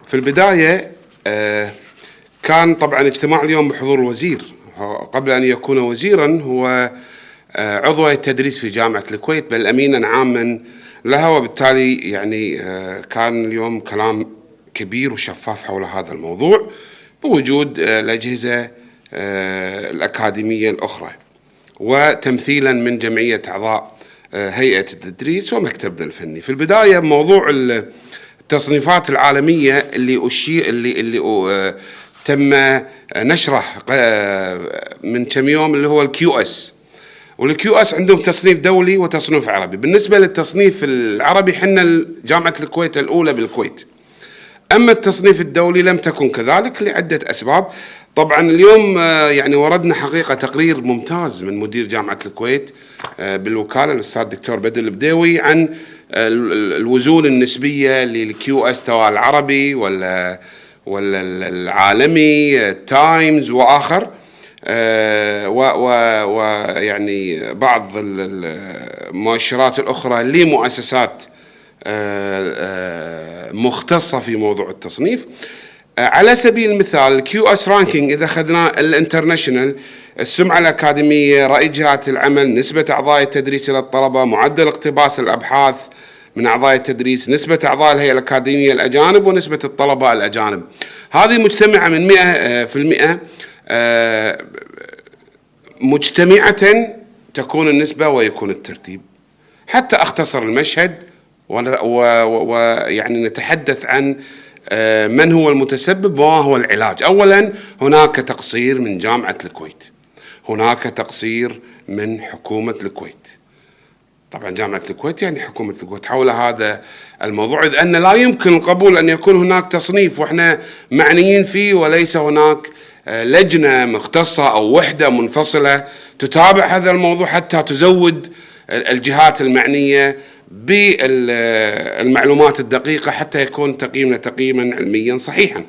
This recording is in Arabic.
في البداية كان طبعا اجتماع اليوم بحضور الوزير. قبل أن يكون وزيرا هو عضو التدريس في جامعة الكويت، بل أمينا عاما لها، وبالتالي يعني كان اليوم كلام كبير وشفاف حول هذا الموضوع بوجود الأجهزة الأكاديمية الأخرى، وتمثيلا من جمعية أعضاء هيئة التدريس ومكتبنا الفني. في البداية موضوع التصنيفات العالمية اللي تم نشره من كم يوم، اللي هو الكيو اس. والكيو اس عندهم تصنيف دولي وتصنيف عربي. بالنسبة للتصنيف العربي حنا جامعة الكويت الأولى بالكويت، أما التصنيف الدولي لم تكن كذلك لعدة أسباب. طبعا اليوم يعني وردنا حقيقة تقرير ممتاز من مدير جامعة الكويت بالوكالة الأستاذ الدكتور بدر البديوي عن الوزون النسبية للكيو اس، سواء العربي ولا العالمي، التايمز وآخر، ويعني بعض المؤشرات الأخرى لمؤسسات مختصة في موضوع التصنيف. على سبيل المثال الكيو اس رانكينج، إذا أخذنا الانترناشنال، السمعة الأكاديمية، رأي جهات العمل، نسبة أعضاء التدريس إلى الطلبة، معدل اقتباس الأبحاث من أعضاء التدريس، نسبة أعضاء الهيئة الأكاديمية الأجانب، ونسبة الطلبة الأجانب، هذه مجتمعة من 100%. مجتمعة تكون النسبة ويكون الترتيب. حتى أختصر المشهد ويعني نتحدث عن من هو المتسبب وما هو العلاج. أولا، هناك تقصير من جامعة الكويت، هناك تقصير من حكومة الكويت. طبعا جامعة الكويت يعني حكومة الكويت حول هذا الموضوع، إذ أن لا يمكن القبول أن يكون هناك تصنيف وإحنا معنيين فيه، وليس هناك لجنة مختصة أو وحدة منفصلة تتابع هذا الموضوع حتى تزود الجهات المعنية بالمعلومات الدقيقة، حتى يكون تقييمنا علميا صحيحا.